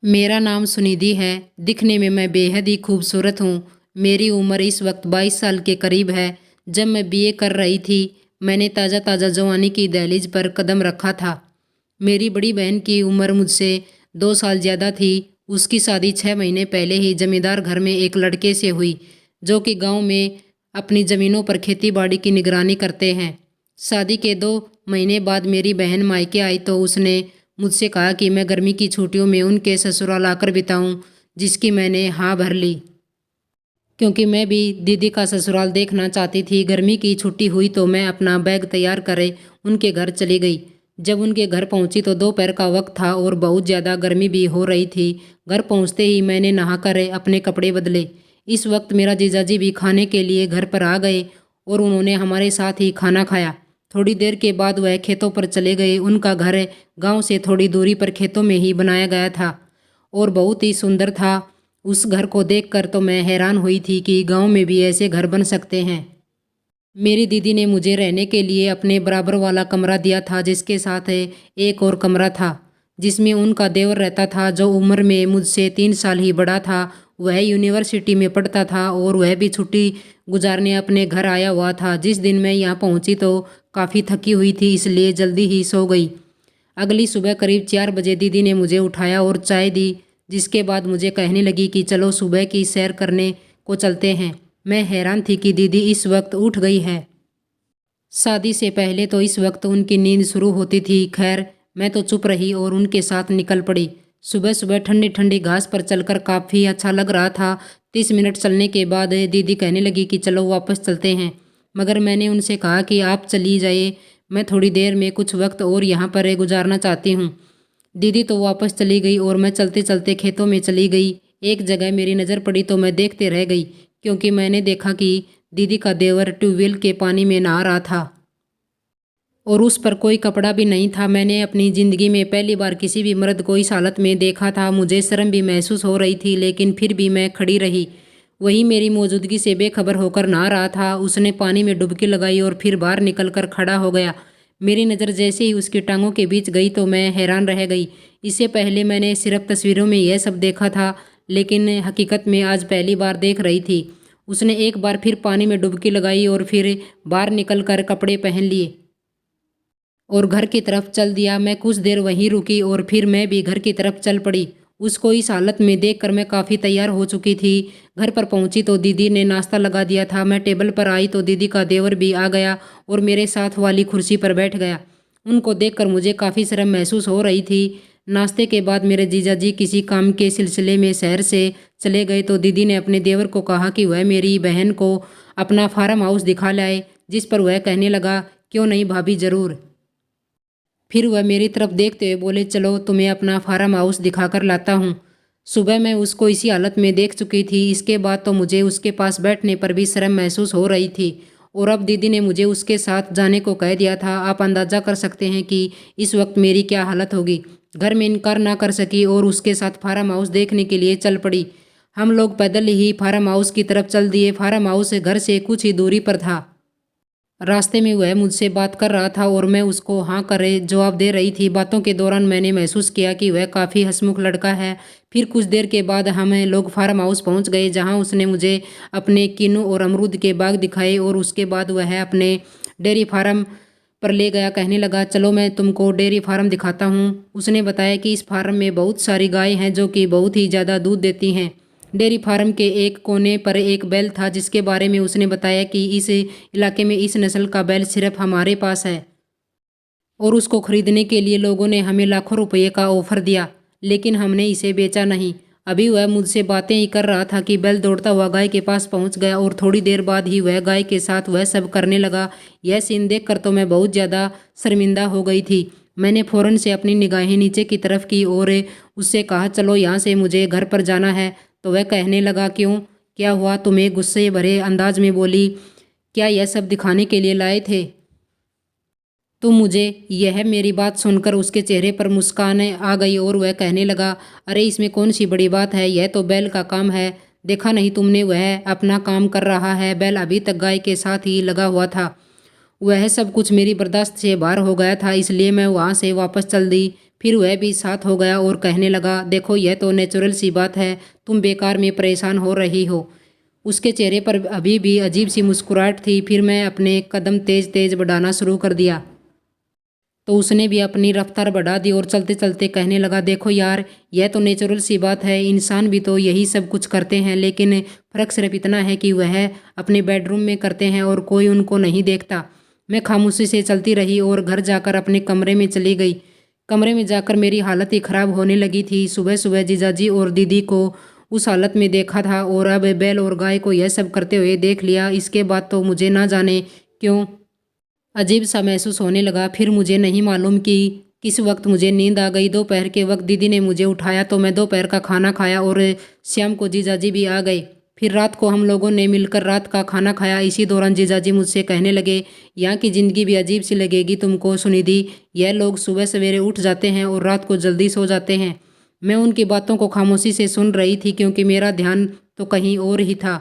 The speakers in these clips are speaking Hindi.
मेरा नाम सुनिधि है। दिखने में मैं बेहद ही खूबसूरत हूँ। मेरी उम्र इस वक्त 22 साल के करीब है। जब मैं बीए कर रही थी, मैंने ताज़ा ताज़ा जवानी की दहलीज पर कदम रखा था। मेरी बड़ी बहन की उम्र मुझसे 2 साल ज़्यादा थी। उसकी शादी 6 महीने पहले ही जमींदार घर में एक लड़के से हुई, जो कि गांव में अपनी ज़मीनों पर खेती बाड़ी की निगरानी करते हैं। शादी के 2 महीने बाद मेरी बहन मायके आई तो उसने मुझसे कहा कि मैं गर्मी की छुट्टियों में उनके ससुराल आकर बिताऊं, जिसकी मैंने हाँ भर ली, क्योंकि मैं भी दीदी का ससुराल देखना चाहती थी। गर्मी की छुट्टी हुई तो मैं अपना बैग तैयार करे उनके घर चली गई। जब उनके घर पहुंची तो दोपहर का वक्त था और बहुत ज़्यादा गर्मी भी हो रही थी। घर पहुंचते ही मैंने नहाकर अपने कपड़े बदले। इस वक्त मेरा जीजाजी भी खाने के लिए घर पर आ गए और उन्होंने हमारे साथ ही खाना खाया। थोड़ी देर के बाद वह खेतों पर चले गए। उनका घर गांव से थोड़ी दूरी पर खेतों में ही बनाया गया था और बहुत ही सुंदर था। उस घर को देखकर तो मैं हैरान हुई थी कि गांव में भी ऐसे घर बन सकते हैं। मेरी दीदी ने मुझे रहने के लिए अपने बराबर वाला कमरा दिया था, जिसके साथ एक और कमरा था जिसमें उनका देवर रहता था, जो उम्र में मुझसे 3 साल ही बड़ा था। वह यूनिवर्सिटी में पढ़ता था और वह भी छुट्टी गुजारने अपने घर आया हुआ था। जिस दिन मैं यहाँ पहुँची तो काफ़ी थकी हुई थी, इसलिए जल्दी ही सो गई। अगली सुबह करीब 4 बजे दीदी ने मुझे उठाया और चाय दी, जिसके बाद मुझे कहने लगी कि चलो सुबह की सैर करने को चलते हैं। मैं हैरान थी कि दीदी इस वक्त उठ गई है। शादी से पहले तो इस वक्त उनकी नींद शुरू होती थी। खैर, मैं तो चुप रही और उनके साथ निकल पड़ी। सुबह सुबह ठंडी ठंडी घास पर चलकर काफ़ी अच्छा लग रहा था। 30 मिनट चलने के बाद दीदी कहने लगी कि चलो वापस चलते हैं, मगर मैंने उनसे कहा कि आप चली जाइए, मैं थोड़ी देर में कुछ वक्त और यहाँ पर गुजारना चाहती हूँ। दीदी तो वापस चली गई और मैं चलते चलते खेतों में चली गई। एक जगह मेरी नज़र पड़ी तो मैं देखते रह गई, क्योंकि मैंने देखा कि दीदी का देवर ट्यूबवेल के पानी में नहा रहा था और उस पर कोई कपड़ा भी नहीं था। मैंने अपनी ज़िंदगी में पहली बार किसी भी मर्द को इस हालत में देखा था। मुझे शर्म भी महसूस हो रही थी, लेकिन फिर भी मैं खड़ी रही। वही मेरी मौजूदगी से बेखबर होकर नहा रहा था। उसने पानी में डुबकी लगाई और फिर बाहर निकलकर खड़ा हो गया। मेरी नज़र जैसे ही उसकी टांगों के बीच गई तो मैं हैरान रह गई। इससे पहले मैंने सिर्फ तस्वीरों में यह सब देखा था, लेकिन हकीकत में आज पहली बार देख रही थी। उसने एक बार फिर पानी में डुबकी लगाई और फिर बाहर निकलकर कपड़े पहन लिए और घर की तरफ चल दिया। मैं कुछ देर वहीं रुकी और फिर मैं भी घर की तरफ चल पड़ी। उसको इस हालत में देखकर मैं काफ़ी तैयार हो चुकी थी। घर पर पहुंची तो दीदी ने नाश्ता लगा दिया था। मैं टेबल पर आई तो दीदी का देवर भी आ गया और मेरे साथ वाली कुर्सी पर बैठ गया। उनको देखकर मुझे काफ़ी शर्म महसूस हो रही थी। नाश्ते के बाद मेरे जीजाजी किसी काम के सिलसिले में शहर से चले गए तो दीदी ने अपने देवर को कहा कि वह मेरी बहन को अपना फार्म हाउस दिखा लाए, जिस पर वह कहने लगा, क्यों नहीं भाभी, ज़रूर। फिर वह मेरी तरफ देखते हुए बोले, चलो तुम्हें अपना फार्म हाउस दिखाकर लाता हूँ। सुबह मैं उसको इसी हालत में देख चुकी थी। इसके बाद तो मुझे उसके पास बैठने पर भी शर्म महसूस हो रही थी और अब दीदी ने मुझे उसके साथ जाने को कह दिया था। आप अंदाज़ा कर सकते हैं कि इस वक्त मेरी क्या हालत होगी। घर में इनकार ना कर सकी और उसके साथ फार्म हाउस देखने के लिए चल पड़ी। हम लोग पैदल ही फार्म हाउस की तरफ चल दिए। फार्म हाउस घर से कुछ ही दूरी पर था। रास्ते में वह मुझसे बात कर रहा था और मैं उसको हाँ करे जवाब दे रही थी। बातों के दौरान मैंने महसूस किया कि वह काफ़ी हंसमुख लड़का है। फिर कुछ देर के बाद हम लोग फार्म हाउस पहुंच गए, जहां उसने मुझे अपने किन्नू और अमरूद के बाग दिखाए और उसके बाद वह अपने डेयरी फार्म पर ले गया। कहने लगा, चलो मैं तुमको डेयरी फार्म दिखाता हूँ। उसने बताया कि इस फार्म में बहुत सारी गायें हैं जो कि बहुत ही ज़्यादा दूध देती हैं। डेयरी फार्म के एक कोने पर एक बैल था, जिसके बारे में उसने बताया कि इस इलाके में इस नस्ल का बैल सिर्फ हमारे पास है और उसको खरीदने के लिए लोगों ने हमें लाखों रुपए का ऑफर दिया, लेकिन हमने इसे बेचा नहीं। अभी वह मुझसे बातें ही कर रहा था कि बैल दौड़ता हुआ गाय के पास पहुंच गया और थोड़ी देर बाद ही वह गाय के साथ वह सब करने लगा। यह सीन देखकर तो मैं बहुत ज़्यादा शर्मिंदा हो गई थी। मैंने फ़ौरन से अपनी निगाहें नीचे की तरफ की और उससे कहा, चलो यहाँ से मुझे घर पर जाना है। तो वह कहने लगा, क्यों, क्या हुआ? तुम्हें गुस्से भरे अंदाज में बोली, क्या यह सब दिखाने के लिए लाए थे तो मुझे? यह मेरी बात सुनकर उसके चेहरे पर मुस्कान आ गई और वह कहने लगा, अरे इसमें कौन सी बड़ी बात है, यह तो बैल का काम है। देखा नहीं तुमने, वह अपना काम कर रहा है। बैल अभी तक गाय के साथ ही लगा हुआ था। वह सब कुछ मेरी बर्दाश्त से बाहर हो गया था, इसलिए मैं वहाँ से वापस चल दी। फिर वह भी साथ हो गया और कहने लगा, देखो यह तो नेचुरल सी बात है, तुम बेकार में परेशान हो रही हो। उसके चेहरे पर अभी भी अजीब सी मुस्कुराहट थी। फिर मैं अपने कदम तेज तेज बढ़ाना शुरू कर दिया तो उसने भी अपनी रफ्तार बढ़ा दी और चलते चलते कहने लगा, देखो यार, यह तो नेचुरल सी बात है, इंसान भी तो यही सब कुछ करते हैं, लेकिन फ़र्क सिर्फ इतना है कि वह अपने बेडरूम में करते हैं और कोई उनको नहीं देखता। मैं खामोशी से चलती रही और घर जाकर अपने कमरे में चली गई। कमरे में जाकर मेरी हालत ही ख़राब होने लगी थी। सुबह सुबह जीजाजी और दीदी को उस हालत में देखा था और अब बैल और गाय को यह सब करते हुए देख लिया। इसके बाद तो मुझे ना जाने क्यों अजीब सा महसूस होने लगा। फिर मुझे नहीं मालूम कि किस वक्त मुझे नींद आ गई। दोपहर के वक्त दीदी ने मुझे उठाया तो मैं दोपहर का खाना खाया और शाम को जीजाजी भी आ गए। फिर रात को हम लोगों ने मिलकर रात का खाना खाया। इसी दौरान जीजाजी मुझसे कहने लगे, यहाँ की ज़िंदगी भी अजीब सी लगेगी तुमको सुनिधि। यह लोग सुबह सवेरे उठ जाते हैं और रात को जल्दी सो जाते हैं। मैं उनकी बातों को खामोशी से सुन रही थी क्योंकि मेरा ध्यान तो कहीं और ही था।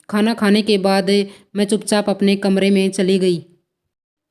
खाना खाने के बाद मैं चुपचाप अपने कमरे में चली गई,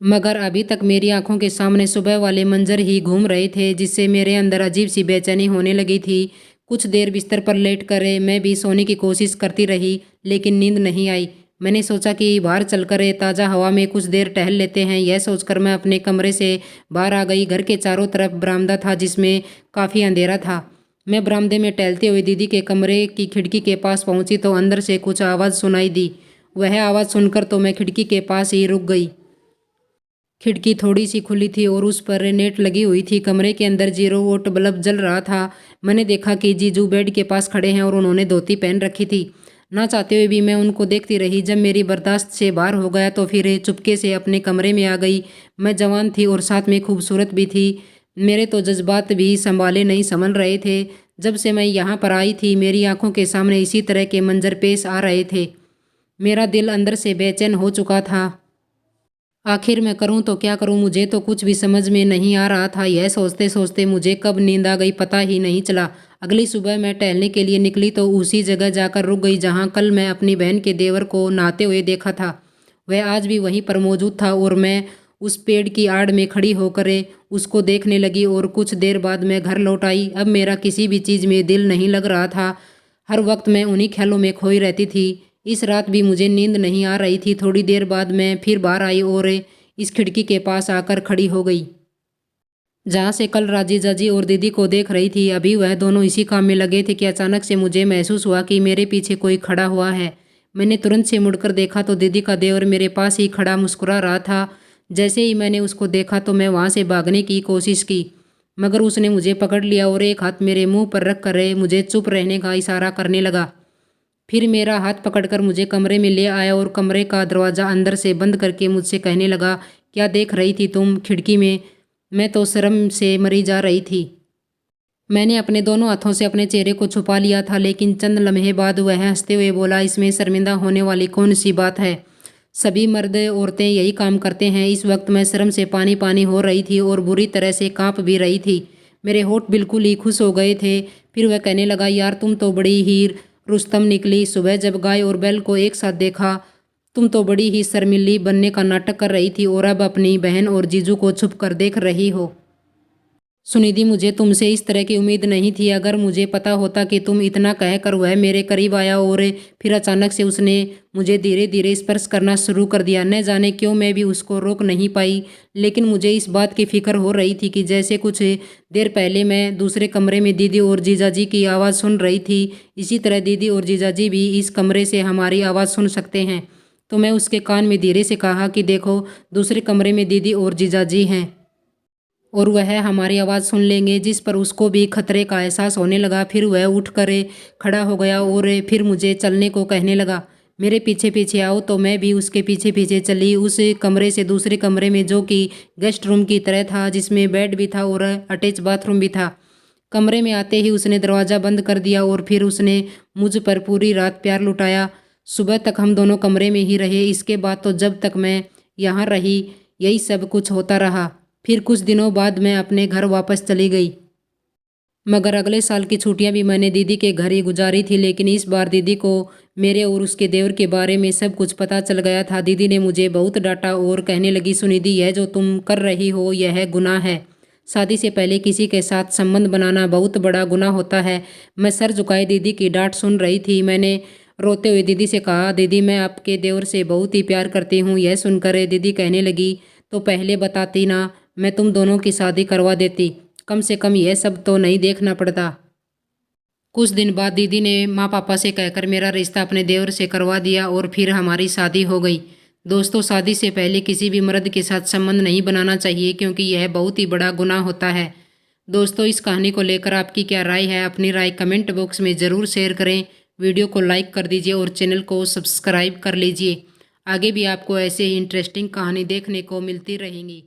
मगर अभी तक मेरी आंखों के सामने सुबह वाले मंजर ही घूम रहे थे, जिससे मेरे अंदर अजीब सी बेचैनी होने लगी थी। कुछ देर बिस्तर पर लेट कर मैं भी सोने की कोशिश करती रही, लेकिन नींद नहीं आई। मैंने सोचा कि बाहर चलकर ताज़ा हवा में कुछ देर टहल लेते हैं। यह सोचकर मैं अपने कमरे से बाहर आ गई। घर के चारों तरफ बरामदा था जिसमें काफ़ी अंधेरा था। मैं बरामदे में टहलते हुए दीदी के कमरे की खिड़की के पास पहुंची तो अंदर से कुछ आवाज़ सुनाई दी। वह आवाज़ सुनकर तो मैं खिड़की के पास ही रुक गई। खिड़की थोड़ी सी खुली थी और उस पर नेट लगी हुई थी। कमरे के अंदर 0 वोल्ट बल्ब जल रहा था। मैंने देखा कि जीजू बेड के पास खड़े हैं और उन्होंने धोती पहन रखी थी। ना चाहते हुए भी मैं उनको देखती रही। जब मेरी बर्दाश्त से बाहर हो गया तो फिर चुपके से अपने कमरे में आ गई। मैं जवान थी और साथ में खूबसूरत भी थी। मेरे तो जज्बात भी संभाले नहीं संभल रहे थे। जब से मैं यहाँ पर आई थी मेरी आंखों के सामने इसी तरह के मंजर पेश आ रहे थे। मेरा दिल अंदर से बेचैन हो चुका था। आखिर मैं करूं तो क्या करूं, मुझे तो कुछ भी समझ में नहीं आ रहा था। यह सोचते सोचते मुझे कब नींद आ गई पता ही नहीं चला। अगली सुबह मैं टहलने के लिए निकली तो उसी जगह जाकर रुक गई जहां कल मैं अपनी बहन के देवर को नहाते हुए देखा था। वह आज भी वहीं पर मौजूद था और मैं उस पेड़ की आड़ में खड़ी होकर उसको देखने लगी और कुछ देर बाद मैं घर लौट आई। अब मेरा किसी भी चीज़ में दिल नहीं लग रहा था। हर वक्त मैं उन्हीं ख्यालों में खोई रहती थी। इस रात भी मुझे नींद नहीं आ रही थी। थोड़ी देर बाद मैं फिर बाहर आई और इस खिड़की के पास आकर खड़ी हो गई जहाँ से कल राजीजा जी और दीदी को देख रही थी। अभी वह दोनों इसी काम में लगे थे कि अचानक से मुझे महसूस हुआ कि मेरे पीछे कोई खड़ा हुआ है। मैंने तुरंत से मुड़कर देखा तो दीदी का देवर मेरे पास ही खड़ा मुस्कुरा रहा था। जैसे ही मैंने उसको देखा तो मैं वहाँ से भागने की कोशिश की, मगर उसने मुझे पकड़ लिया और एक हाथ मेरे मुंह पर रख कर मुझे चुप रहने का इशारा करने लगा। फिर मेरा हाथ पकड़कर मुझे कमरे में ले आया और कमरे का दरवाज़ा अंदर से बंद करके मुझसे कहने लगा, क्या देख रही थी तुम खिड़की में? मैं तो शर्म से मरी जा रही थी। मैंने अपने दोनों हाथों से अपने चेहरे को छुपा लिया था, लेकिन चंद लम्हे बाद वह हंसते हुए बोला, इसमें शर्मिंदा होने वाली कौन सी बात है? सभी मर्द औरतें यही काम करते हैं। इस वक्त मैं शर्म से पानी पानी हो रही थी और बुरी तरह से कांप भी रही थी। मेरे होठ बिल्कुल ही खुश हो गए थे। फिर वह कहने लगा, यार तुम तो बड़ी ही रुस्तम निकली। सुबह जब गाय और बैल को एक साथ देखा तुम तो बड़ी ही शर्मिली बनने का नाटक कर रही थी और अब अपनी बहन और जीजू को छुप कर देख रही हो। सुनिधि, मुझे तुमसे इस तरह की उम्मीद नहीं थी। अगर मुझे पता होता कि तुम इतना कहकर वह मेरे करीब आया और फिर अचानक से उसने मुझे धीरे धीरे स्पर्श करना शुरू कर दिया। न जाने क्यों मैं भी उसको रोक नहीं पाई, लेकिन मुझे इस बात की फिक्र हो रही थी कि जैसे कुछ देर पहले मैं दूसरे कमरे में दीदी और जीजाजी की आवाज़ सुन रही थी, इसी तरह दीदी और जीजाजी भी इस कमरे से हमारी आवाज़ सुन सकते हैं। तो मैं उसके कान में धीरे से कहा कि देखो, दूसरे कमरे में दीदी और जीजाजी हैं और वह हमारी आवाज़ सुन लेंगे। जिस पर उसको भी खतरे का एहसास होने लगा। फिर वह उठकर खड़ा हो गया और फिर मुझे चलने को कहने लगा। मेरे पीछे पीछे आओ, तो मैं भी उसके पीछे पीछे चली। उस कमरे से दूसरे कमरे में, जो कि गेस्ट रूम की तरह था, जिसमें बेड भी था और अटैच बाथरूम भी था। कमरे में आते ही उसने दरवाज़ा बंद कर दिया और फिर उसने मुझ पर पूरी रात प्यार लुटाया। सुबह तक हम दोनों कमरे में ही रहे। इसके बाद तो जब तक मैं यहाँ रही यही सब कुछ होता रहा। फिर कुछ दिनों बाद मैं अपने घर वापस चली गई, मगर अगले साल की छुट्टियां भी मैंने दीदी के घर ही गुजारी थी। लेकिन इस बार दीदी को मेरे और उसके देवर के बारे में सब कुछ पता चल गया था। दीदी ने मुझे बहुत डांटा और कहने लगी, सुनिधि, यह जो तुम कर रही हो यह गुनाह है। शादी से पहले किसी के साथ संबंध बनाना बहुत बड़ा गुनाह होता है। मैं सर झुकाए दीदी की डांट सुन रही थी। मैंने रोते हुए दीदी से कहा, दीदी मैं आपके देवर से बहुत ही प्यार करती हूँ। यह सुनकर दीदी कहने लगी, तो पहले बताती ना, मैं तुम दोनों की शादी करवा देती। कम से कम यह सब तो नहीं देखना पड़ता। कुछ दिन बाद दीदी ने माँ पापा से कहकर मेरा रिश्ता अपने देवर से करवा दिया और फिर हमारी शादी हो गई। दोस्तों, शादी से पहले किसी भी मर्द के साथ संबंध नहीं बनाना चाहिए, क्योंकि यह बहुत ही बड़ा गुनाह होता है। दोस्तों, इस कहानी को लेकर आपकी क्या राय है? अपनी राय कमेंट बॉक्स में ज़रूर शेयर करें। वीडियो को लाइक कर दीजिए और चैनल को सब्सक्राइब कर लीजिए। आगे भी आपको ऐसे ही इंटरेस्टिंग कहानी देखने को मिलती रहेंगी।